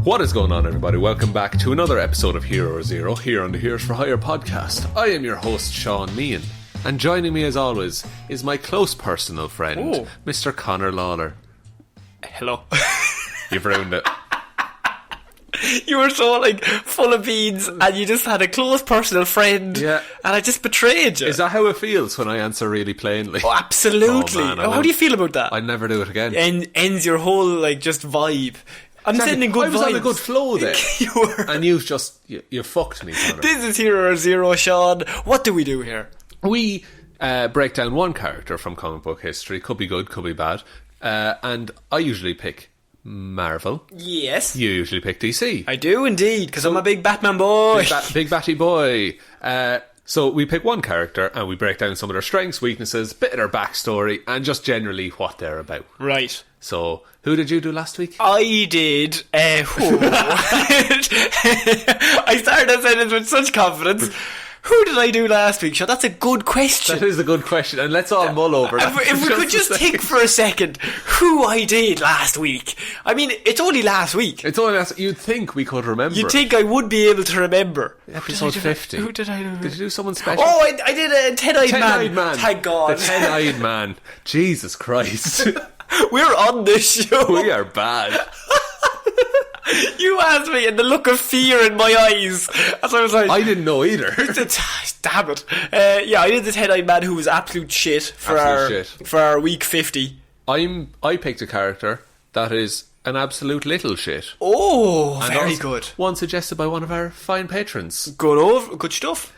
What is going on, everybody? Welcome back to another episode of Hero Zero here on the Heroes for Hire podcast. I am your host, Shaun Meehan, and joining me as always is my close personal friend, Mr. Conor Lawler. Hello. You've ruined it. You were so full of beans, and you just had a close personal friend, and I just betrayed you. Is that how it feels when I answer really plainly? Oh, absolutely. Oh, man, how do you feel about that? I'd never do it again. Ends your whole just vibe. I'm sending good vibes. I was on a good flow there. You were. And you've just you fucked me, Conor. This is Hero Zero, Shaun. What do we do here? We break down one character from comic book history. Could be good, could be bad. And I usually pick Marvel. Yes. You usually pick DC. I do indeed, because I'm a big Batman boy. Big batty boy. So we pick one character and we break down some of their strengths, weaknesses, bit of their backstory, and just generally what they're about. Right. So, who did you do last week? I did. I started that sentence with such confidence. Who did I do last week, Shaun? That's a good question. That is a good question, and let's all mull over that. If we could just think for a second who I did last week. I mean, it's only last week. You'd think we could remember. You'd think I would be able to remember. Episode 50. Who did I do? Did you do someone special? Oh, I did a Ten-Eyed Man. Ten-Eyed Man. Thank God. The Ten-Eyed Man. Jesus Christ. We're on this show. We are bad. You asked me, and the look of fear in my eyes, as I was like, I didn't know either. Damn it. I did the Ten-Eyed Man who was absolute shit for our week 50. I picked a character that is an absolute little shit. Oh, and very good. One suggested by one of our fine patrons. Good stuff.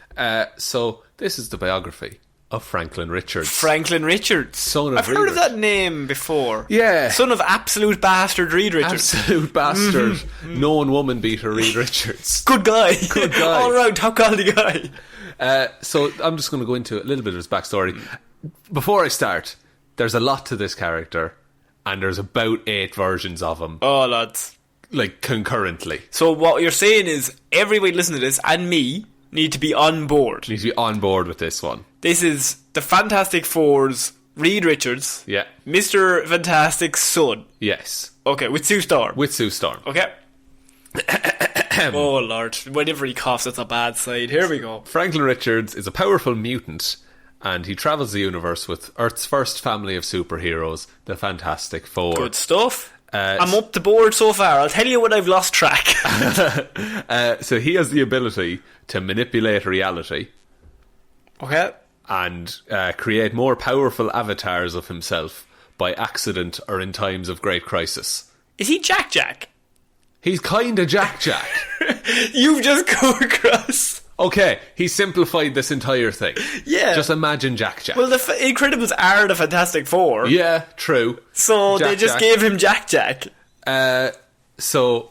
So this is the biography of Franklin Richards. Franklin Richards. Son of I've heard of that name before. Yeah. Son of absolute bastard Reed Richards. Absolute bastard. Known woman beater Reed Richards. Good guy. Good guy. All round top quality guy. So I'm just going to go into a little bit of his backstory. Before I start, there's a lot to this character, and there's about 8 versions of him. Oh, lads. Concurrently. So what you're saying is, everybody listening to this, and me, need to be on board. Need to be on board with this one. This is the Fantastic Four's Reed Richards. Yeah. Mr. Fantastic's son. Yes. Okay, with Sue Storm. Okay. Oh, Lord. Whenever he coughs, that's a bad side. Here we go. Franklin Richards is a powerful mutant, and he travels the universe with Earth's first family of superheroes, the Fantastic Four. Good stuff. I'm up the board so far. I'll tell you when I've lost track. So he has the ability to manipulate reality. Okay. And create more powerful avatars of himself by accident or in times of great crisis. Is he Jack? He's kinda Jack. You've just come across. Okay, he simplified this entire thing. Yeah. Just imagine Jack. Well, the Incredibles are the Fantastic Four. Yeah, true. So they just gave him Jack. So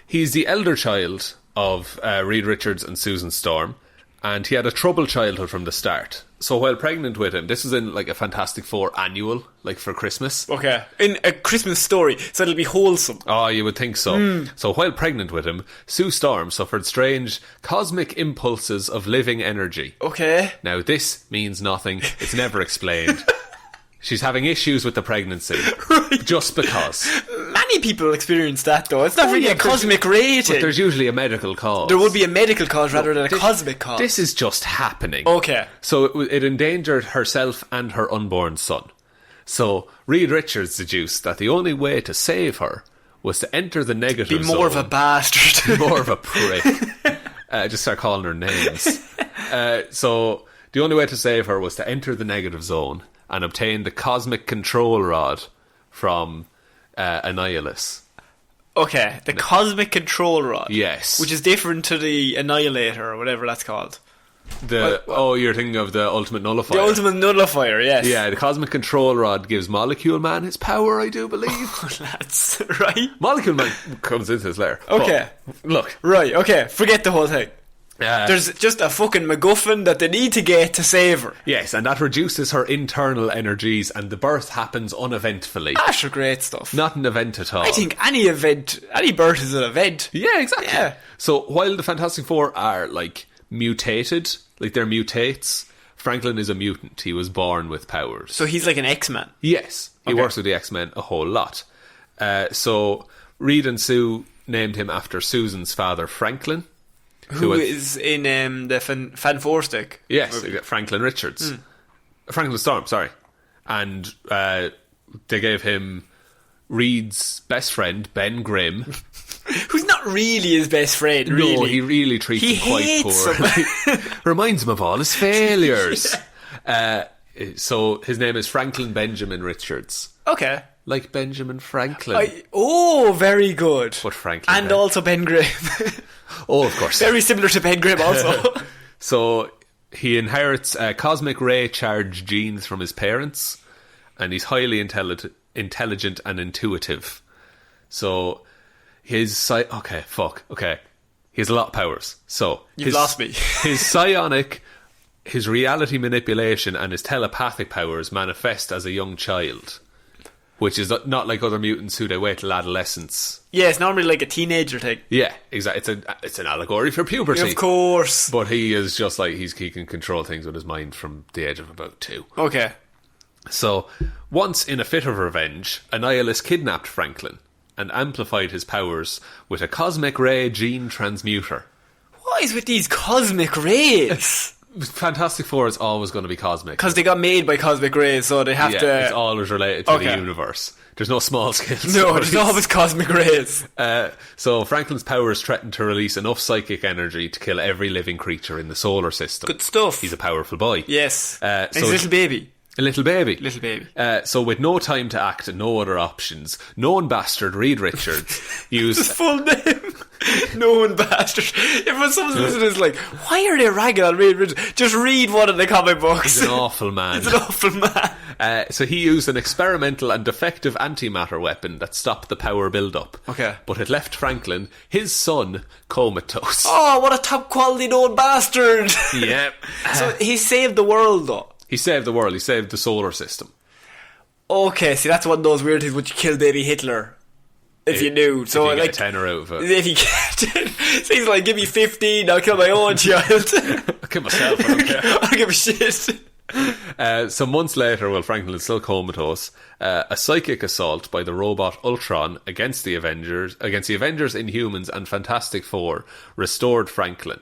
he's the elder child of Reed Richards and Susan Storm, and he had a troubled childhood from the start. So while pregnant with him, this was in a Fantastic Four annual, for Christmas. Okay, in a Christmas story, so it'll be wholesome. Oh, you would think so. So while pregnant with him, Sue Storm suffered strange cosmic impulses of living energy. Okay. Now this means nothing. It's never explained. She's having issues with the pregnancy. Right. Just because. Many people experience that, though. It's not really a cosmic rating. But there's usually a medical cause. There would be a medical cause rather than a cosmic cause. This is just happening. Okay. So it endangered herself and her unborn son. So Reed Richards deduced that the only way to save her was to enter the negative zone. Be more of a bastard. More of a prick. Just start calling her names. So the only way to save her was to enter the negative zone and obtain the cosmic control rod from Annihilus. Okay, the cosmic control rod. Yes. Which is different to the Annihilator or whatever that's called. You're thinking of the Ultimate Nullifier. The Ultimate Nullifier, yes. Yeah, the cosmic control rod gives Molecule Man his power, I do believe. Oh, that's right. Molecule Man comes into his lair. Okay. But, look. Right, okay, forget the whole thing. There's just a fucking MacGuffin that they need to get to save her. Yes, and that reduces her internal energies, and the birth happens uneventfully. That's great stuff. Not an event at all. I think any birth is an event. Yeah, exactly. Yeah. So while the Fantastic Four are mutated, they're mutates, Franklin is a mutant. He was born with powers. So he's like an X-Man. Yes, he works with the X-Men a whole lot. So Reed and Sue named him after Susan's father, Franklin. Who is in the Fan Four Stick? Yes, movie. Franklin Richards. Franklin Storm, sorry. And they gave him Reed's best friend, Ben Grimm. Who's not really his best friend, really. No, he really treats him quite poorly. Reminds him of all his failures. So his name is Franklin Benjamin Richards. Okay. Like Benjamin Franklin. Very good. But Franklin. And also Ben Grimm. Oh, of course. Very similar to Ben Grimm also. So he inherits cosmic ray charged genes from his parents, and he's highly intelligent and intuitive. So his okay. He has a lot of powers. So you've lost me. His psionic, his reality manipulation, and his telepathic powers manifest as a young child, which is not like other mutants who they wait till adolescence. Yeah, it's normally like a teenager thing. Yeah, exactly. It's an allegory for puberty, of course. But he is just like he can control things with his mind from the age of about 2. Okay. So once, in a fit of revenge, a nihilist kidnapped Franklin and amplified his powers with a cosmic ray gene transmuter. What is with these cosmic rays? Fantastic Four is always going to be cosmic. Because they got made by cosmic rays, so they have to... it's always related to the universe. There's no small scale stories. No, there's always cosmic rays. So Franklin's powers threaten to release enough psychic energy to kill every living creature in the solar system. Good stuff. He's a powerful boy. Yes. So he's a little baby. A little baby. Little baby. So with no time to act and no other options, known bastard Reed Richards used... His full name. Known bastard. If someone's listening is like, why are they ragging on Reed Richards? Just read one of the comic books. He's an awful man. He's an awful man. So he used an experimental and defective antimatter weapon that stopped the power build-up. Okay. But it left Franklin, his son, comatose. Oh, what a top quality known bastard. Yep. So he saved the world though. He saved the world. He saved the solar system. Okay, see, that's one of those weird things. Would you kill baby Hitler if you knew? So if you like, get a tenner out of it. If you get, so he's like, give me 15, I'll kill my own child. I'll kill myself. I don't care. I don't give a shit. Some months later, while Franklin is still comatose, a psychic assault by the robot Ultron against the Avengers, Inhumans, and Fantastic Four restored Franklin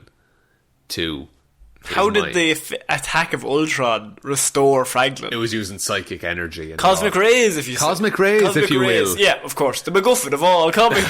to. How did the attack of Ultron restore Franklin? It was using psychic energy. And cosmic rays, if you Cosmic rays, if you will. Yeah, of course. The MacGuffin of all comic.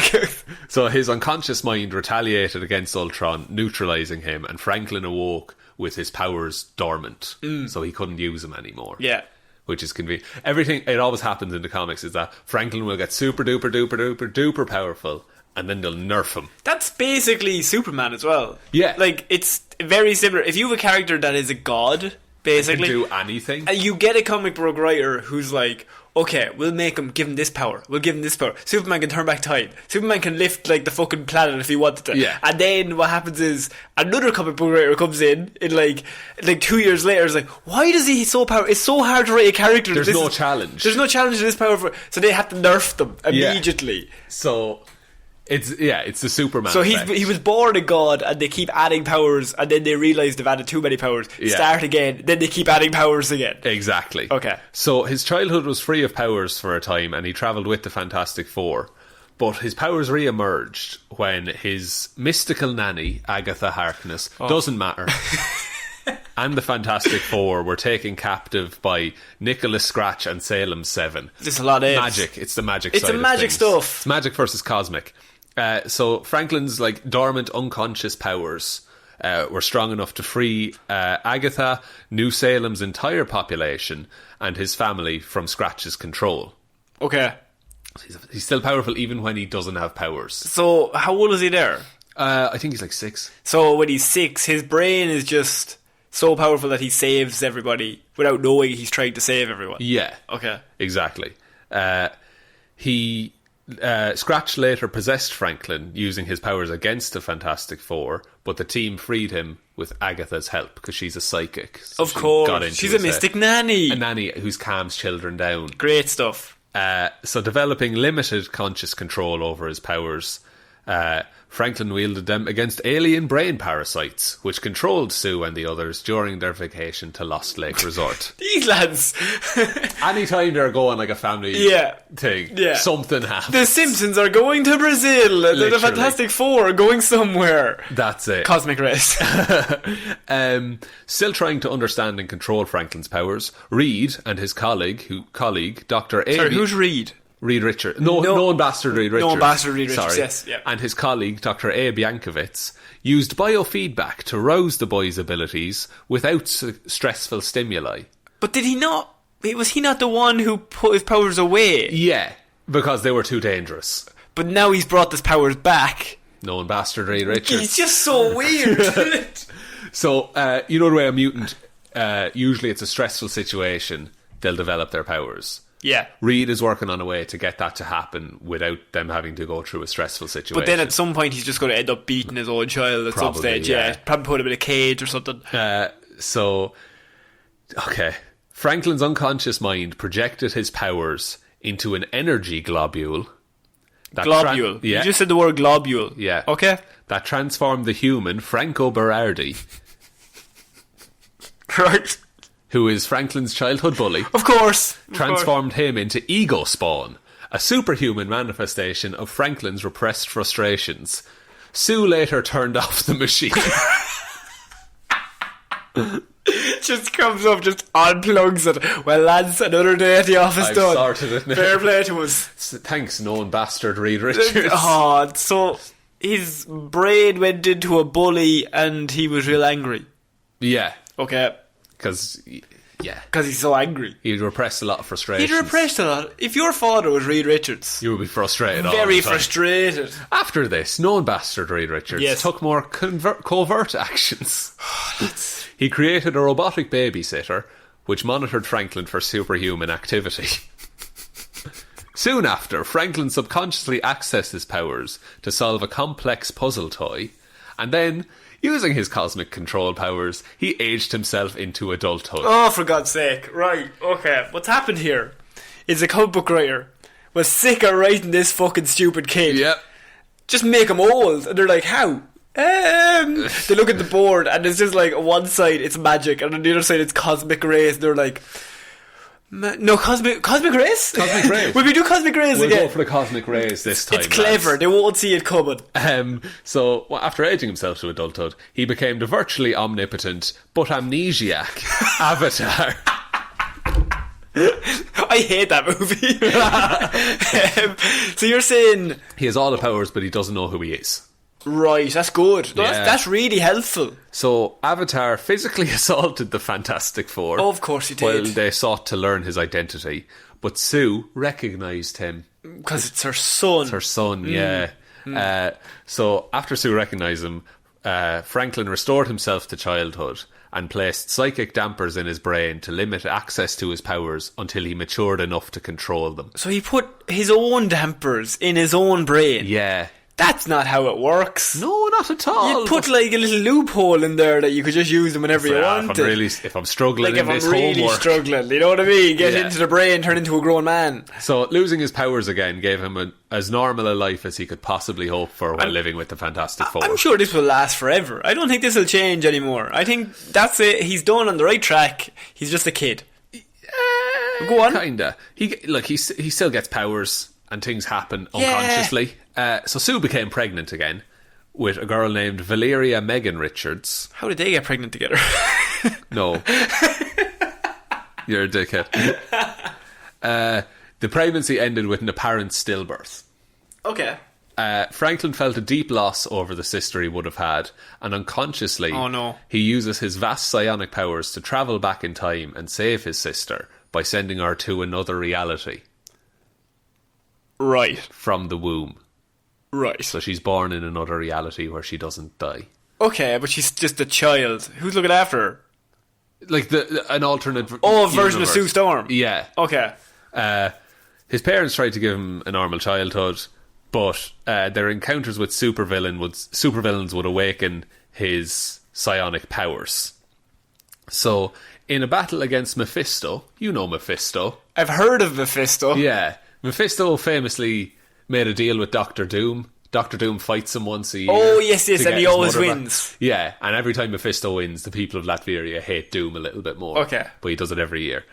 So his unconscious mind retaliated against Ultron, neutralising him, and Franklin awoke with his powers dormant. So he couldn't use them anymore. Yeah. Which is convenient. Everything, it always happens in the comics, is that Franklin will get super duper duper duper duper powerful, and then they'll nerf him. That's basically Superman as well. Yeah. Like, it's very similar. If you have a character that is a god, basically, can do anything. And you get a comic book writer who's like, okay, we'll give him this power. We'll give him this power. Superman can turn back time. Superman can lift, like, the fucking planet if he wanted to. Yeah. And then what happens is, another comic book writer comes in like 2 years later, is like, why does he so powerful? It's so hard to write a character. There's no challenge. There's no challenge to this power. So they have to nerf them immediately. Yeah. So... It's the Superman So effect. he was born a god, and they keep adding powers, and then they realise they've added too many powers. Yeah. Start again, then they keep adding powers again. Exactly. Okay. So his childhood was free of powers for a time, and he travelled with the Fantastic Four. But his powers re-emerged when his mystical nanny, Agatha Harkness, doesn't matter, and the Fantastic Four were taken captive by Nicholas Scratch and Salem 7. There's a lot of magic. It's the magic It's side the of magic things. stuff. It's magic versus cosmic. So Franklin's like dormant unconscious powers were strong enough to free Agatha, New Salem's entire population, and his family from Scratch's control. Okay. He's still powerful even when he doesn't have powers. So, how old is he there? I think he's like 6. So, when he's 6, his brain is just so powerful that he saves everybody without knowing he's trying to save everyone. Yeah. Okay. Exactly. Scratch later possessed Franklin using his powers against the Fantastic Four, but the team freed him with Agatha's help because she's a psychic. So of course. She's a mystic nanny. A nanny who calms children down. Great stuff. So developing limited conscious control over his powers, Franklin wielded them against alien brain parasites, which controlled Sue and the others during their vacation to Lost Lake Resort. These lads. Anytime they're going like a family thing, something happens. The Simpsons are going to Brazil. The Fantastic Four are going somewhere. That's it. Cosmic race. Still trying to understand and control Franklin's powers, Reed and his colleague, Dr. A. Sorry, who's Reed? Reed Richards. Known bastard Reed Richards. Known bastard Reed Richards, Sorry. yes. Yeah. And his colleague, Dr. A. Biankovitz, used biofeedback to rouse the boys' abilities without stressful stimuli. But did he not... Was he not the one who put his powers away? Yeah, because they were too dangerous. But now he's brought his powers back. Known bastard Reed Richards. He's just so weird. So, you know the way a mutant, usually it's a stressful situation, they'll develop their powers. Yeah. Reed is working on a way to get that to happen without them having to go through a stressful situation. But then at some point he's just going to end up beating his own child at some stage. Yeah. Probably put him in a cage or something. Franklin's unconscious mind projected his powers into an energy globule. Globule? You just said the word globule. Yeah. Okay. That transformed the human Franco Berardi. Right. Who is Franklin's childhood bully. Of course. Transformed him into Ego Spawn, a superhuman manifestation of Franklin's repressed frustrations. Sue later turned off the machine. Just comes up, just unplugs it. Well, lads, another day at the office I've done. Sorted it now. Fair play to us. Thanks, known bastard Reed Richards. Oh, so his brain went into a bully and he was real angry. Yeah. Okay. Because he's so angry. He'd repressed a lot of frustration. He'd repressed a lot. If your father was Reed Richards, you would be frustrated. Very frustrated. After this, known bastard Reed Richards took more covert actions. He created a robotic babysitter which monitored Franklin for superhuman activity. Soon after, Franklin subconsciously accessed his powers to solve a complex puzzle toy, and then, using his cosmic control powers, he aged himself into adulthood. Oh, for God's sake. Right, okay. What's happened here is a comic book writer was sick of writing this fucking stupid kid. Yep. Just make him old. And they're like, how? They look at the board and it's just like, on one side it's magic and on the other side it's cosmic rays. They're like... No, cosmic rays? Cosmic rays. Will we do cosmic rays we'll again? Go for the cosmic rays this time. It's clever. Lads. They won't see it coming. So, after aging himself to adulthood, he became the virtually omnipotent but amnesiac Avatar. I hate that movie. So you're saying he has all the powers, but he doesn't know who he is. Right, that's good. That's really helpful. So, Avatar physically assaulted the Fantastic Four. Oh, of course he did. While they sought to learn his identity. But Sue recognised him. Because it's her son. It's her son, yeah. So, after Sue recognised him, Franklin restored himself to childhood and placed psychic dampers in his brain to limit access to his powers until he matured enough to control them. So he put his own dampers in his own brain? Yeah. That's not how it works. No, not at all. You'd put like a little loophole in there that you could just use them whenever you wanted. If I'm struggling like in this homework. Like if I'm really struggling, you know what I mean? Get into the brain, turn into a grown man. So losing his powers again gave him as normal a life as he could possibly hope for while living with the Fantastic Four. I'm sure this will last forever. I don't think this will change anymore. I think that's it. He's done on the right track. He's just a kid. Go on. Kinda. He still gets powers and things happen unconsciously. So Sue became pregnant again with a girl named Valeria Megan Richards. How did they get pregnant together? No. You're a dickhead. The pregnancy ended with an apparent stillbirth. Okay. Franklin felt a deep loss over the sister he would have had, and unconsciously he uses his vast psionic powers to travel back in time and save his sister by sending her to another reality. Right. From the womb. Right. So she's born in another reality where she doesn't die. Okay, but she's just a child. Who's looking after her? Like an alternate version of Sue Storm. Yeah. Okay. His parents tried to give him a normal childhood, but their encounters with supervillains would awaken his psionic powers. So, in a battle against Mephisto, you know Mephisto. I've heard of Mephisto. Yeah. Mephisto famously made a deal with Doctor Doom. Doctor Doom fights him once a year. Oh, yes, to and get he his always mother back. wins. Yeah, and every time Mephisto wins, the people of Latveria hate Doom a little bit more. Okay. But he does it every year.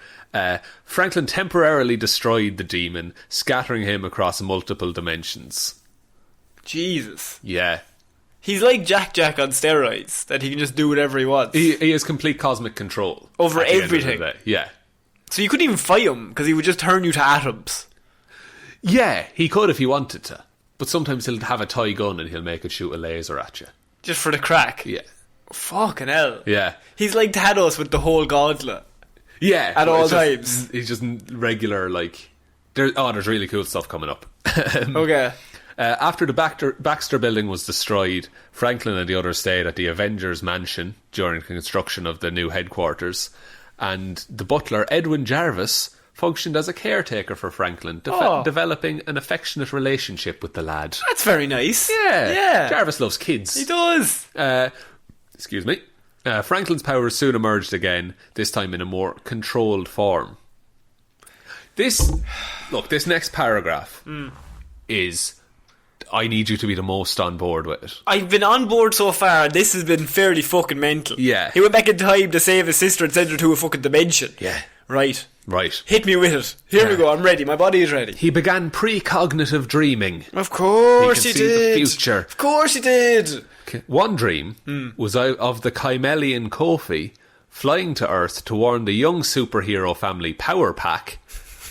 Franklin temporarily destroyed the demon, scattering him across multiple dimensions. Jesus. Yeah. He's like Jack on steroids, that he can just do whatever he wants. He has complete cosmic control. Over at the end of the everything. day. Yeah. So you couldn't even fight him, because he would just turn you to atoms. Yeah, he could if he wanted to. But sometimes he'll have a toy gun and he'll make it shoot a laser at you. Just for the crack. Yeah. Fucking hell. Yeah. He's like Thanos with the whole gauntlet. Yeah. At all times. He's just regular, like... There's really cool stuff coming up. Okay. After the Baxter building was destroyed, Franklin and the others stayed at the Avengers Mansion during construction of the new headquarters, and the butler, Edwin Jarvis, functioned as a caretaker for Franklin, developing an affectionate relationship with the lad. That's very nice. Yeah. Jarvis loves kids. He does. Excuse me. Franklin's powers soon emerged again, this time in a more controlled form. This next paragraph is... I need you to be the most on board with it. I've been on board so far. This has been fairly fucking mental. Yeah. He went back in time to save his sister and send her to a fucking dimension. Yeah. Right. Hit me with it. Here we go. I'm ready. My body is ready. He began precognitive dreaming. Of course he did. The future. Of course he did. One dream was out of the Chimelian Kofi flying to Earth to warn the young superhero family Power Pack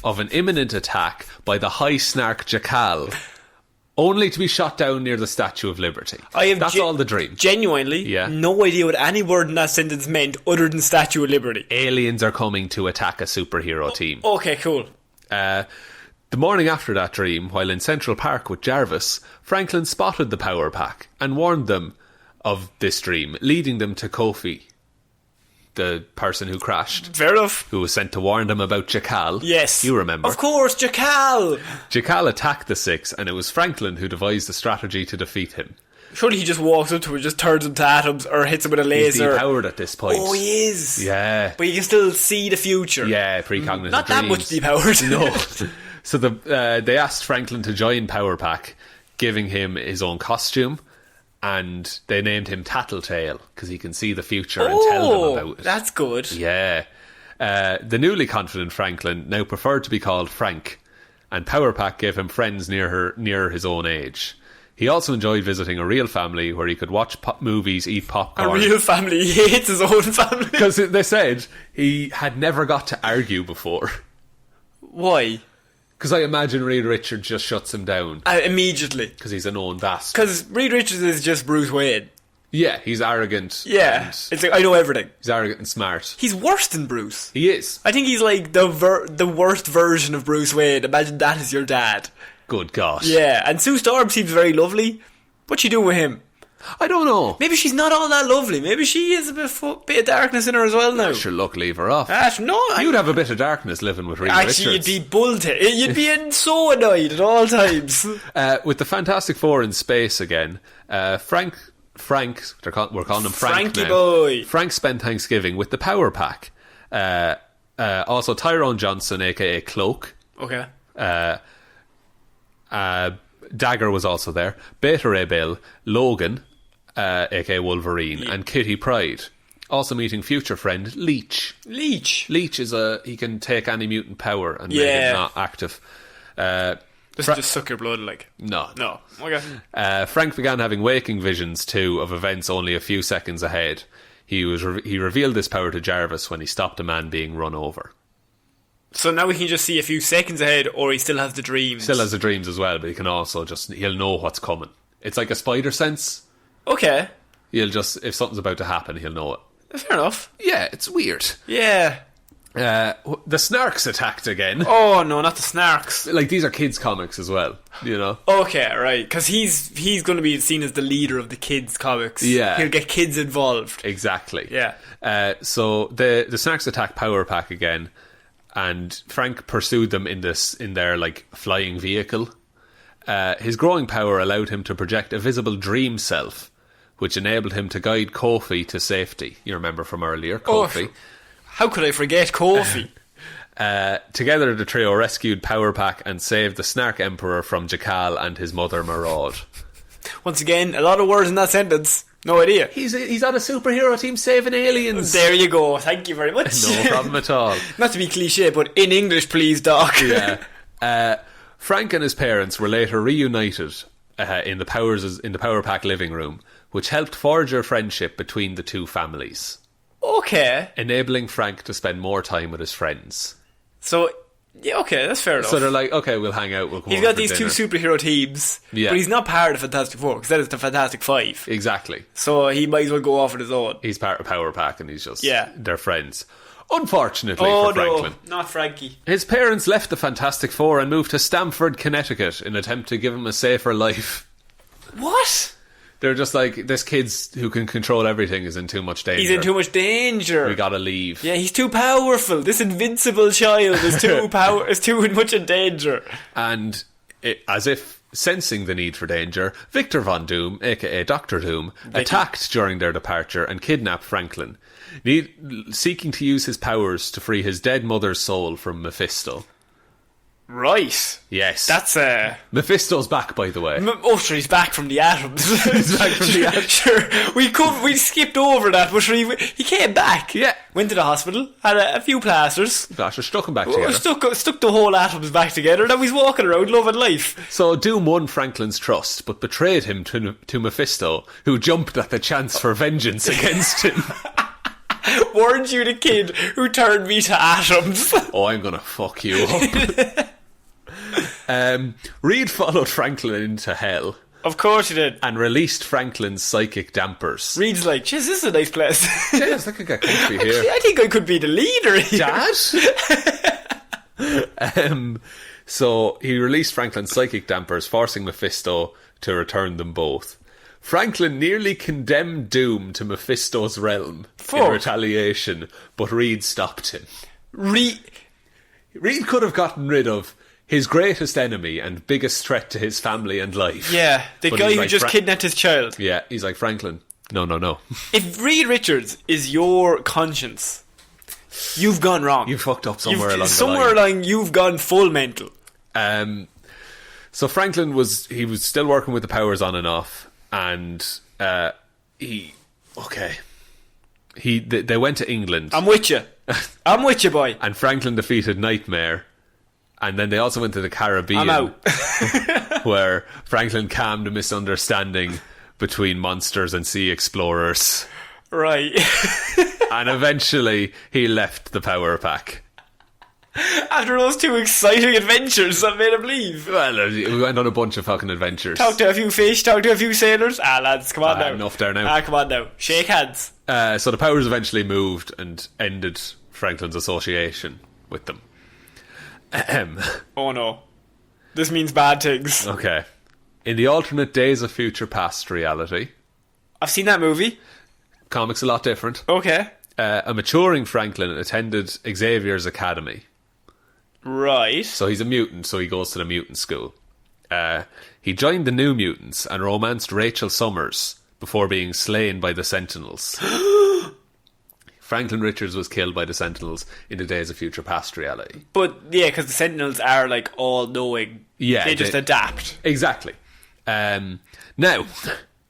of an imminent attack by the High Snark Jackal, only to be shot down near the Statue of Liberty. That's all the dream. Genuinely, no idea what any word in that sentence meant other than Statue of Liberty. Aliens are coming to attack a superhero team. Okay, cool. The morning after that dream, while in Central Park with Jarvis, Franklin spotted the Power Pack and warned them of this dream, leading them to Kofi, the person who crashed. Fair enough. Who was sent to warn them about Jackal. Yes. You remember. Of course, Jackal. Jackal attacked the Six, and it was Franklin who devised the strategy to defeat him. Surely he just walks up to it, just turns him to atoms, or hits him with a laser. He's depowered at this point. Oh, he is. Yeah. But you can still see the future. Yeah, precognitive Not dreams. that much depowered. No. So they asked Franklin to join Power Pack, giving him his own costume, and they named him Tattletale because he can see the future and tell them about it. That's good. Yeah. The newly confident Franklin now preferred to be called Frank, and Power Pack gave him friends near his own age. He also enjoyed visiting a real family where he could watch movies, eat popcorn. A real family? He hates his own family. Because they said he had never got to argue before. Why? Because I imagine Reed Richards just shuts him down. Immediately. Because he's a known bastard. Because Reed Richards is just Bruce Wayne. Yeah, he's arrogant. Yeah. It's like, I know everything. He's arrogant and smart. He's worse than Bruce. He is. I think he's like the worst version of Bruce Wayne. Imagine that as your dad. Good gosh. Yeah, and Sue Storm seems very lovely. What's she doing with him? I don't know. Maybe she's not all that lovely. Maybe she is a bit of darkness in her as well now. Sure, look, leave her off. You'd have a bit of darkness living with Reed Richards. Actually, you'd be bulled. You'd be so annoyed at all times. With the Fantastic Four in space again, Frank, we're calling him Frank Frankie now. boy. Frank spent Thanksgiving with the Power Pack. Also, Tyrone Johnson, aka Cloak. Okay. Dagger was also there. Beta Ray Bill, Logan, aka Wolverine, and Kitty Pryde. Also meeting future friend Leech. Leech is he can take any mutant power and make it not active. Doesn't just suck your blood like. No. Okay. Frank began having waking visions too of events only a few seconds ahead. He revealed this power to Jarvis when he stopped a man being run over. So now we can just see a few seconds ahead, or he still has the dreams. Still has the dreams as well, but he can also he'll know what's coming. It's like a spider sense. Okay. If something's about to happen, he'll know it. Fair enough. Yeah, it's weird. Yeah. The Snarks attacked again. Oh no, not the Snarks. Like, these are kids' comics as well, you know. Okay, right, because he's going to be seen as the leader of the kids' comics. Yeah, he'll get kids involved. Exactly. Yeah. So the Snarks attack Power Pack again, and Frank pursued them in their like flying vehicle. His growing power allowed him to project a visible dream self, which enabled him to guide Kofi to safety. You remember from earlier, Kofi. Oh, how could I forget Kofi? Together, the trio rescued Power Pack and saved the Snark Emperor from Jackal and his mother Maraud. Once again, a lot of words in that sentence. No idea. He's on a superhero team saving aliens. There you go. Thank you very much. No problem at all. Not to be cliche, but in English, please, Doc. Yeah. Frank and his parents were later reunited in the Power Pack living room, which helped forge a friendship between the two families. Okay. Enabling Frank to spend more time with his friends. So, yeah, okay, that's fair enough. So they're like, okay, we'll hang out. We'll come He's over got for these dinner. two superhero teams, but he's not part of Fantastic Four, because that is the Fantastic Five. Exactly. So he might as well go off on his own. He's part of Power Pack and he's just... Yeah. They're friends. Unfortunately for Franklin. No, not Frankie. His parents left the Fantastic Four and moved to Stamford, Connecticut in an attempt to give him a safer life. What? They're just like, this kid who can control everything is in too much danger. He's in too much danger. We gotta leave. Yeah, he's too powerful. This invincible child is too much in danger. And as if sensing the need for danger, Victor Von Doom, aka Dr. Doom, attacked during their departure and kidnapped Franklin, seeking to use his powers to free his dead mother's soul from Mephisto. Right. Yes. That's Mephisto's back, by the way. Sure, he's back from the atoms. He's back from the atoms. Sure, we skipped over that, but sure, he came back. Yeah. Went to the hospital, had a few plasters. Gosh, stuck him back together. Stuck the whole atoms back together, and now he's walking around loving life. So Doom won Franklin's trust, but betrayed him to Mephisto, who jumped at the chance for vengeance against him. Weren't you the kid who turned me to atoms? Oh, I'm gonna fuck you up. Reed followed Franklin into hell. Of course he did. And released Franklin's psychic dampers. Reed's like, jeez, this is a nice place. Yes, I could get comfy here. Actually, I think I could be the leader here. Dad? So he released Franklin's psychic dampers, forcing Mephisto to return them both. Franklin nearly condemned Doom to Mephisto's realm in retaliation, but Reed stopped him. Reed could have gotten rid of his greatest enemy and biggest threat to his family and life. Yeah, the guy who just kidnapped his child. Yeah, he's like, Franklin, no. If Reed Richards is your conscience, you've gone wrong. You fucked up somewhere along the line. Somewhere along, you've gone full mental. So Franklin was still working with the powers on and off, and they went to England. I'm with you, boy. And Franklin defeated Nightmare. And then they also went to the Caribbean. I'm out. Where Franklin calmed a misunderstanding between monsters and sea explorers. Right. And eventually he left the Power Pack. After those two exciting adventures that made him leave. Well, we went on a bunch of fucking adventures. Talk to a few fish, talk to a few sailors. Lads, come on now. Enough there now. Come on now. Shake hands. So the powers eventually moved and ended Franklin's association with them. Oh no. This means bad things. Okay. In the alternate Days of Future Past reality, I've seen that movie. Comics a lot different. Okay. A maturing Franklin attended Xavier's Academy. Right. So he's a mutant, so he goes to the mutant school. He joined the New Mutants and romanced Rachel Summers before being slain by the Sentinels. Franklin Richards was killed by the Sentinels in the Days of Future Past reality. But yeah, because the Sentinels are like all-knowing. Yeah, they just adapt. Exactly. Now,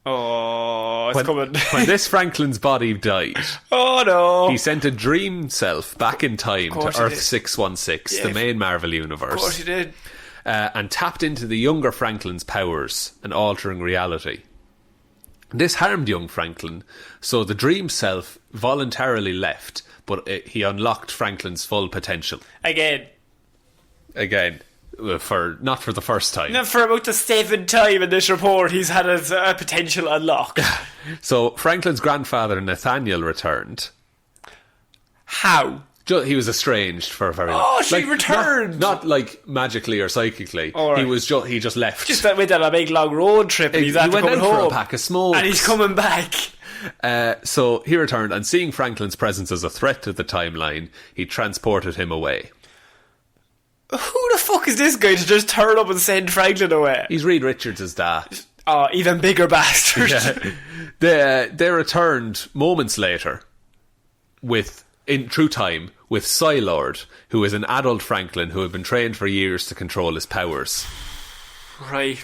it's coming. When this Franklin's body died, oh no, he sent a dream self back in time to Earth 616, the main Marvel universe. Of course he did. And tapped into the younger Franklin's powers and altering reality. This harmed young Franklin, so the dream self voluntarily left, but he unlocked Franklin's full potential. Again, not for the first time. Not for about the seventh time in this report he's had his potential unlocked. So Franklin's grandfather Nathaniel returned. How? He was estranged for a very long time. Oh, so he returned! Not like magically or psychically. Right. He just left. Just went on a big long road trip and he's after coming home. He went out for a pack of smokes. And he's coming back. So he returned, and seeing Franklin's presence as a threat to the timeline, he transported him away. Who the fuck is this guy to just turn up and send Franklin away? He's Reed Richards' dad. Oh, even bigger bastard. Yeah. They returned moments later in true time with Psylord, who is an adult Franklin who had been trained for years to control his powers. Right.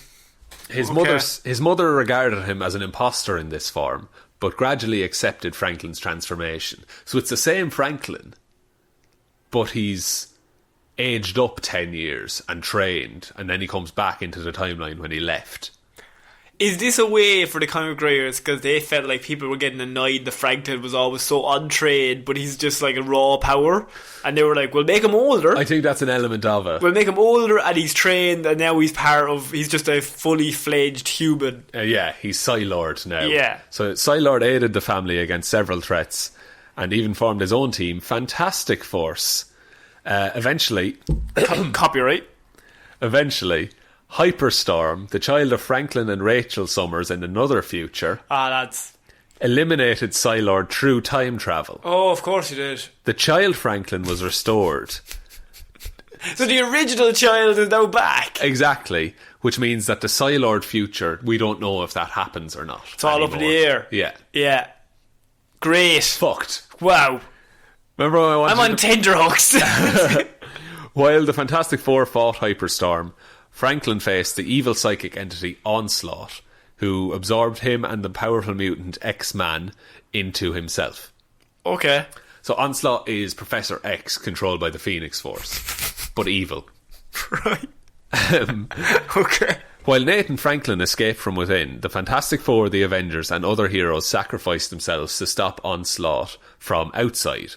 His Okay. mother regarded him as an imposter in this form, but gradually accepted Franklin's transformation. So it's the same Franklin, but he's aged up 10 years and trained, and then he comes back into the timeline when he left. Is this a way for the comic writers, because they felt like people were getting annoyed that Franklin was always so untrained, but he's just like a raw power, and they were like, we'll make him older. I think that's an element of it. We'll make him older, and he's trained, and now he's just a fully fledged human. Yeah, he's Psylord now. Yeah. So Psylord aided the family against several threats and even formed his own team, Fantastic Force. Eventually, Copyright. Hyperstorm, the child of Franklin and Rachel Summers in another future, Lads. eliminated Psylord through time travel. Oh, of course you did. The child Franklin was restored. So the original child is now back. Exactly. Which means that the Psylord future, we don't know if that happens or not. It's all up in the air. Yeah. Yeah. Great. Fucked. Wow. Remember when I wanted I'm on tenterhooks. While the Fantastic Four fought Hyperstorm, Franklin faced the evil psychic entity Onslaught, who absorbed him and the powerful mutant X-Man into himself. Okay. So Onslaught is Professor X, controlled by the Phoenix Force, but evil. Right. Okay. While Nathan Franklin escaped from within, the Fantastic Four, the Avengers, and other heroes sacrificed themselves to stop Onslaught from outside.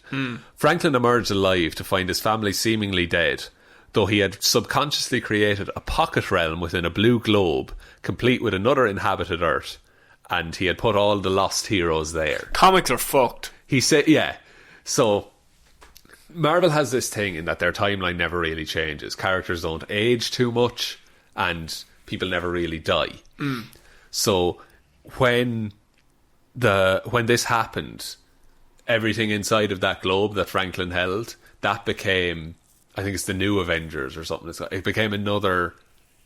Franklin emerged alive to find his family seemingly dead, though he had subconsciously created a pocket realm within a blue globe, complete with another inhabited Earth, and he had put all the lost heroes there. Comics are fucked. He said, yeah. So, Marvel has this thing in that their timeline never really changes. Characters don't age too much, and people never really die. So, when this happened, everything inside of that globe that Franklin held, that became, I think it's the New Avengers or something. It became another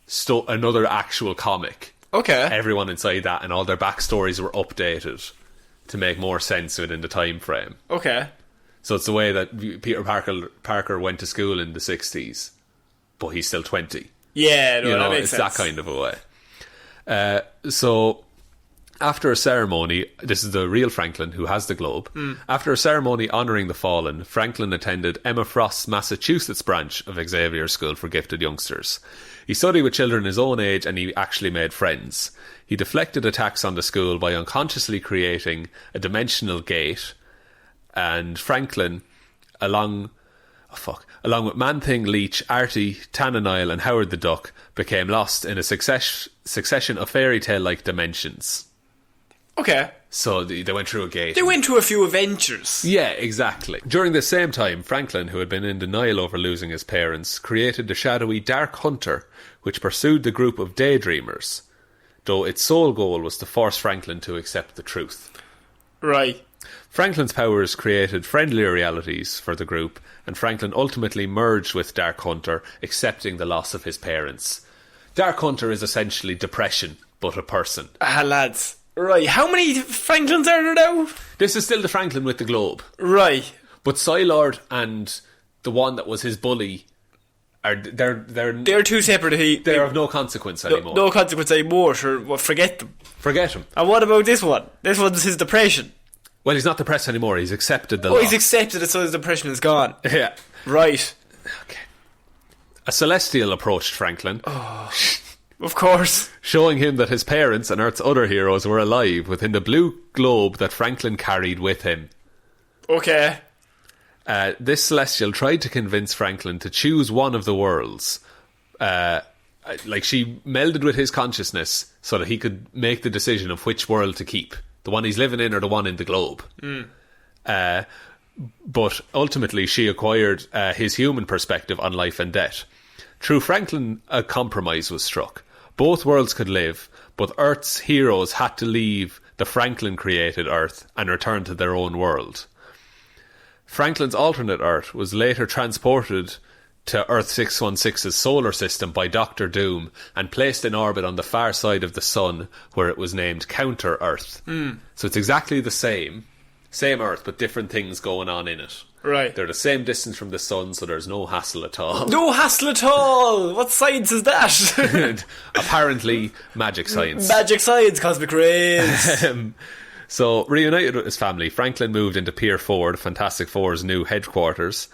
actual comic. Okay. Everyone inside that and all their backstories were updated to make more sense within the time frame. Okay. So it's the way that Peter Parker went to school in the 60s, but he's still 20. Yeah, no, You know, that makes it's sense. that kind of a way. So after a ceremony, this is the real Franklin who has the globe. After a ceremony honouring the fallen, Franklin attended Emma Frost's Massachusetts branch of Xavier School for Gifted Youngsters. He studied with children his own age and he actually made friends. He deflected attacks on the school by unconsciously creating a dimensional gate, and Franklin, along with Man-Thing, Leech, Artie, Tannenile and Howard the Duck, became lost in a succession of fairy tale-like dimensions. Okay. So they went through a gate. They went to a few adventures. Yeah, exactly. During the same time, Franklin, who had been in denial over losing his parents, created the shadowy Dark Hunter, which pursued the group of daydreamers, though its sole goal was to force Franklin to accept the truth. Right. Franklin's powers created friendlier realities for the group, and Franklin ultimately merged with Dark Hunter, accepting the loss of his parents. Dark Hunter is essentially depression, but a person. Lads. Right. How many Franklins are there now? This is still the Franklin with the globe. Right. But Psylord and the one that was his bully they're too separate. they're of no consequence anymore. No consequence anymore. Sure, well, forget them. Forget him. And what about this one? This one's his depression. Well, he's not depressed anymore. He's accepted the Oh, loss. he's accepted it, so his depression is gone. Yeah. Right. Okay. A Celestial approached Franklin, Of course. showing him that his parents and Earth's other heroes were alive within the blue globe that Franklin carried with him. Okay. This Celestial tried to convince Franklin to choose one of the worlds. She melded with his consciousness so that he could make the decision of which world to keep. The one he's living in or the one in the globe. But ultimately she acquired his human perspective on life and death. Through Franklin, a compromise was struck. Both worlds could live, but Earth's heroes had to leave the Franklin-created Earth and return to their own world. Franklin's alternate Earth was later transported to Earth 616's solar system by Doctor Doom and placed in orbit on the far side of the Sun, where it was named Counter-Earth. So it's exactly the same, Same Earth, but different things going on in it. Right. They're the same distance from the sun, so there's no hassle at all. No hassle at all! What science is that? Apparently, magic science. Magic science, cosmic rays. So, reunited with his family, Franklin moved into Pier 4, the Fantastic Four's new headquarters.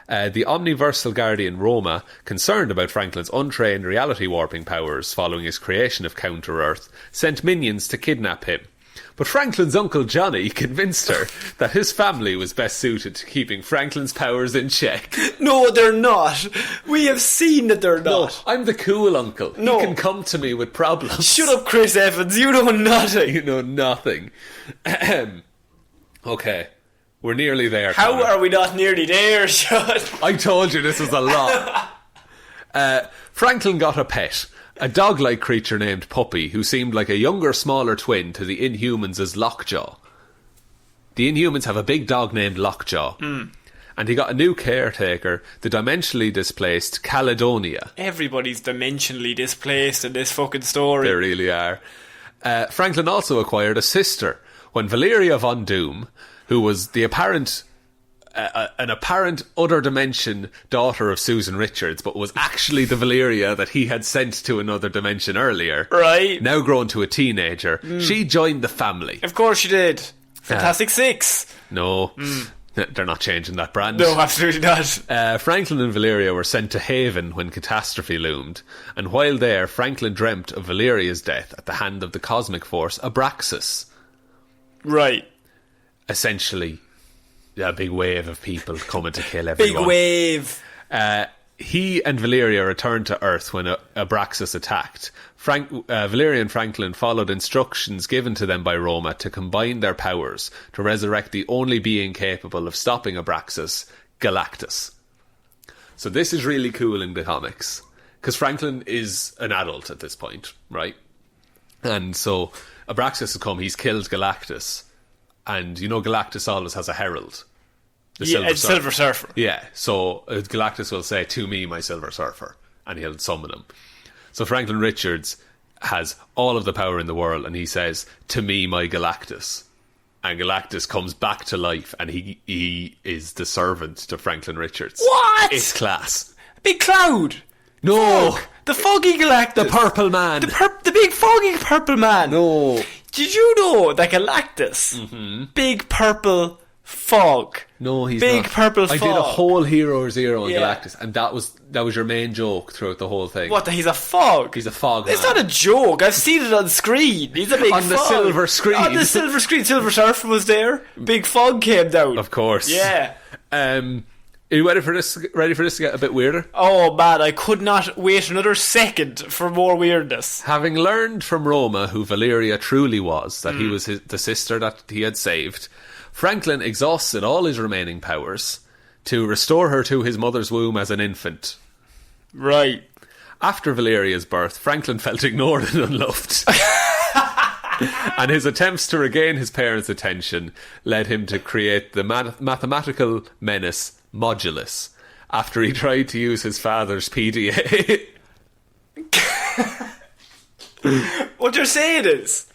The omniversal guardian Roma, concerned about Franklin's untrained reality warping powers following his creation of Counter-Earth, sent minions to kidnap him. But Franklin's uncle Johnny convinced her that his family was best suited to keeping Franklin's powers in check. No, they're not. We have seen that they're not. No, I'm the cool uncle. No. He can come to me with problems. Shut up, Chris Evans. You know nothing. You know nothing. Okay. We're nearly there. How Conor. are we not nearly there, Shaun? I told you this was a lot. Franklin got a pet. A dog-like creature named Puppy, who seemed like a younger, smaller twin to the Inhumans' Lockjaw. The Inhumans have a big dog named Lockjaw. And he got a new caretaker, the dimensionally displaced Caledonia. Everybody's dimensionally displaced in this fucking story. They really are. Franklin also acquired a sister when Valeria Von Doom, who was the an apparent other dimension daughter of Susan Richards, but was actually the Valeria that he had sent to another dimension earlier. Right. Now grown to a teenager, she joined the family. Of course she did. Fantastic Six. No, they're not changing that brand. No, absolutely not. Franklin and Valeria were sent to Haven when catastrophe loomed, and while there, Franklin dreamt of Valeria's death at the hand of the cosmic force Abraxas. Right. Essentially, a big wave of people coming to kill everyone. Big wave. He and Valeria returned to Earth when Abraxas attacked. Valeria and Franklin followed instructions given to them by Roma to combine their powers to resurrect the only being capable of stopping Abraxas, Galactus. So this is really cool in the comics, because Franklin is an adult at this point, right? And so Abraxas has come, he's killed Galactus. And you know Galactus always has a herald. The Silver Surfer. Yeah, so Galactus will say, "To me, my Silver Surfer," and he'll summon him. So Franklin Richards has all of the power in the world, and he says, "To me, my Galactus." And Galactus comes back to life, and he is the servant to Franklin Richards. What? It's class. Big cloud. No! Fog. The foggy Galactus. The purple man. The big foggy purple man. No. Did you know that Galactus, big purple fog? No, he's big not. Purple fog. I did a whole Hero Zero on Yeah. Galactus, and that was your main joke throughout the whole thing. What? That he's a fog? He's a fog It's man. not a joke. I've seen it on screen. He's a big On fog. the silver screen. On the silver screen. Silver Surfer was there. Big fog came down. Of course. Yeah. Are you ready for this? Ready for this to get a bit weirder? Oh man, I could not wait another second for more weirdness. Having learned from Roma who Valeria truly was, that he was the sister that he had saved, Franklin exhausted all his remaining powers to restore her to his mother's womb as an infant. Right. After Valeria's birth, Franklin felt ignored and unloved. And his attempts to regain his parents' attention led him to create the mathematical menace Modulus, after he tried to use his father's PDA. What you're saying is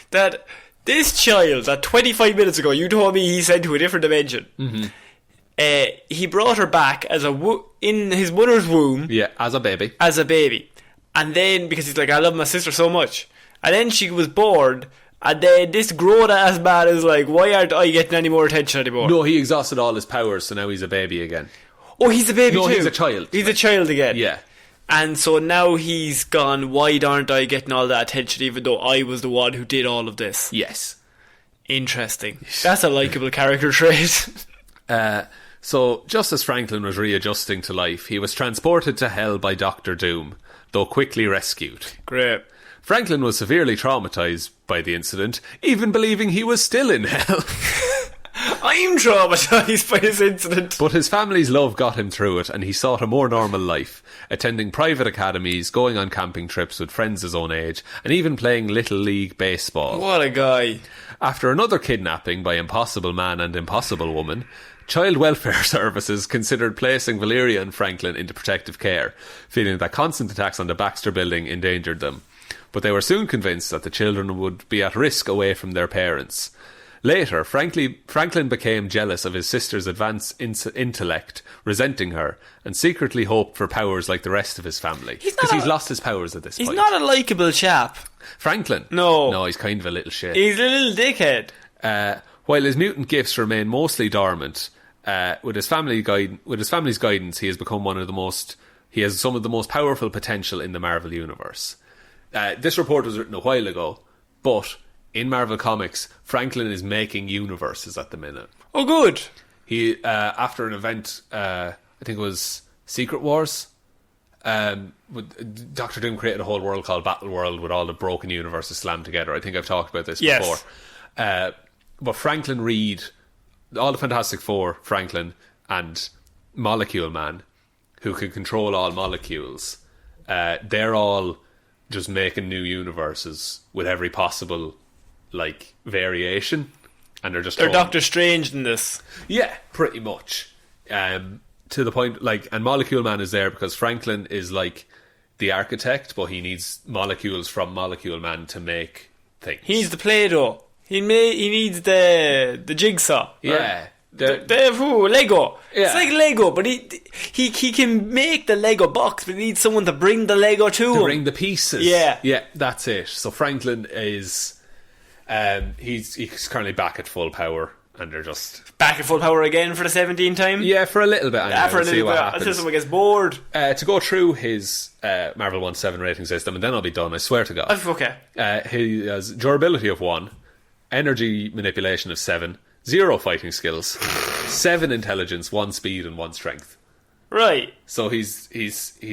that this child that 25 minutes ago you told me he sent to a different dimension, he brought her back as in his mother's womb. Yeah, as a baby. As a baby. And then, because he's like, I love my sister so much. And then she was bored. And then this grown-ass man is like, why aren't I getting any more attention anymore? No, he exhausted all his powers, so now he's a baby again. Oh, he's a baby too? No, he's a child. He's a child again. Yeah. And so now he's gone, why aren't I getting all that attention even though I was the one who did all of this? Yes. Interesting. That's a likeable character trait. So, just as Franklin was readjusting to life, he was transported to hell by Dr. Doom, though quickly rescued. Great. Franklin was severely traumatised by the incident, even believing he was still in hell. I'm traumatised by this incident. But his family's love got him through it, and he sought a more normal life, attending private academies, going on camping trips with friends his own age, and even playing Little League Baseball. What a guy. After another kidnapping by Impossible Man and Impossible Woman, Child Welfare Services considered placing Valeria and Franklin into protective care, feeling that constant attacks on the Baxter building endangered them. But they were soon convinced that the children would be at risk away from their parents. Later, Franklin became jealous of his sister's advanced intellect, resenting her, and secretly hoped for powers like the rest of his family. Because he's lost his powers at this point. He's not a likeable chap. Franklin? No. No, he's kind of a little shit. He's a little dickhead. While his mutant gifts remain mostly dormant, with his family's guidance, he has become he has some of the most powerful potential in the Marvel Universe. This report was written a while ago, but in Marvel Comics, Franklin is making universes at the minute. Oh, good. He, after an event, I think it was Secret Wars, Doctor Doom created a whole world called Battle World with all the broken universes slammed together. I think I've talked about this before. But Franklin Reed, all the Fantastic Four, Franklin, and Molecule Man, who can control all molecules, they're all just making new universes with every possible variation, and they're Doctor Strange in this. Yeah, pretty much. To the point, and Molecule Man is there because Franklin is the architect, but he needs molecules from Molecule Man to make things. He needs the Play-Doh. He needs the jigsaw. Yeah. Lego. Yeah. It's like Lego, but he can make the Lego box, but he needs someone to bring the Lego to him. Bring the pieces. Yeah. Yeah, that's it. So Franklin is... he's currently back at full power, and they're just... Back at full power again for the 17th time? Yeah, for a little bit. Yeah, for a little bit. Until someone gets bored. To go through his Marvel 1-7 rating system, and then I'll be done, I swear to God. Okay. He has durability of 1, energy manipulation of 7, 0 fighting skills, 7 intelligence, 1 speed, and 1 strength. Right. So he's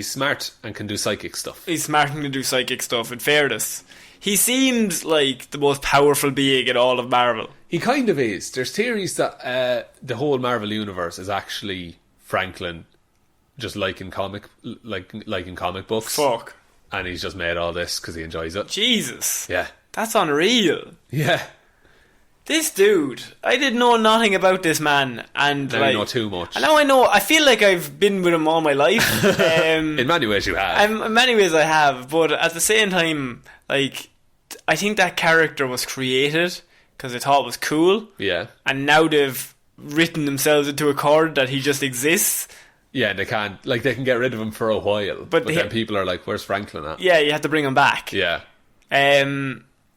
smart and can do psychic stuff. He's smart and can do psychic stuff, in fairness. He seems like the most powerful being in all of Marvel. He kind of is. There's theories that the whole Marvel universe is actually Franklin, just like in comic books. Fuck. And he's just made all this because he enjoys it. Jesus. Yeah. That's unreal. Yeah. This dude, I didn't know nothing about this man, and now you know too much. And now I know. I feel like I've been with him all my life. In many ways, you have. In many ways, I have. But at the same time, I think that character was created because they thought it was cool. Yeah. And now they've written themselves into a corner that he just exists. Yeah, they can't. They can get rid of him for a while, but then people are like, "Where's Franklin at?" Yeah, you have to bring him back. Yeah.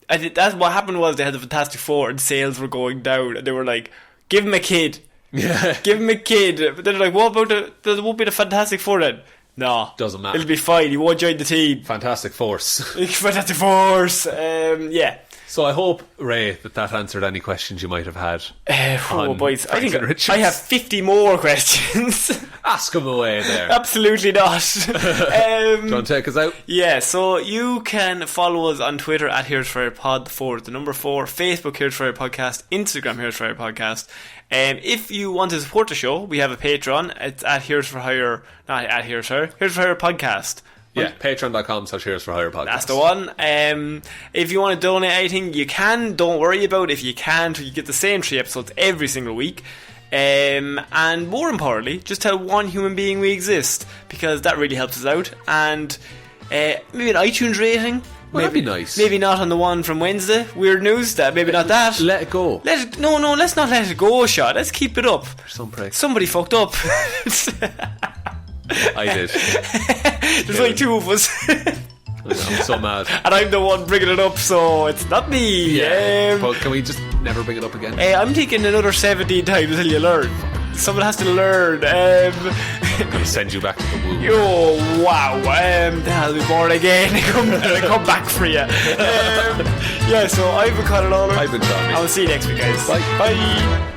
That's what happened was they had the Fantastic Four and sales were going down, and they were like, "Give him a kid." Yeah. Give him a kid. But they're like, "What about there won't be the Fantastic Four then?" No, doesn't matter. It'll be fine. He won't join the team. Fantastic Force. Fantastic Force. Yeah. So I hope, Ray, that answered any questions you might have had. Boys, I think Richards. I have 50 more questions. Ask them away there. Absolutely not. Do you want to take us out? Yeah, so you can follow us on Twitter at Heroes for Hire Pod, 4 is the number 4, Facebook Heroes for Hire Podcast, Instagram Heroes for Hire Podcast. If you want to support the show, we have a Patreon. It's at Heroes for Hire, not at Heroes for Hire, Heroes for Hire Podcast. Yeah, patreon.com/Heroes for Hire Podcast. That's the one. If you want to donate anything, you can. Don't worry about it. If you can't, you get the same 3 episodes every single week. And more importantly, just tell one human being we exist, because that really helps us out. And maybe an iTunes rating. Well, that'd be nice. Maybe not on the one from Wednesday. Weird news. Maybe not that. Let it go. No, let's not let it go, Shaun. Let's keep it up. Some prick. Somebody fucked up. I did. There's only 2 of us. I'm so mad. And I'm the one bringing it up, so it's not me. Yeah. But can we just never bring it up again? I'm thinking another 17 times until you learn. Someone has to learn. I'm going to send you back to the womb. Oh, wow. I'll be born again. I come back for you. Yeah, so I've been Conor. I've been Tommy. I'll see you next week, guys. Bye. Bye.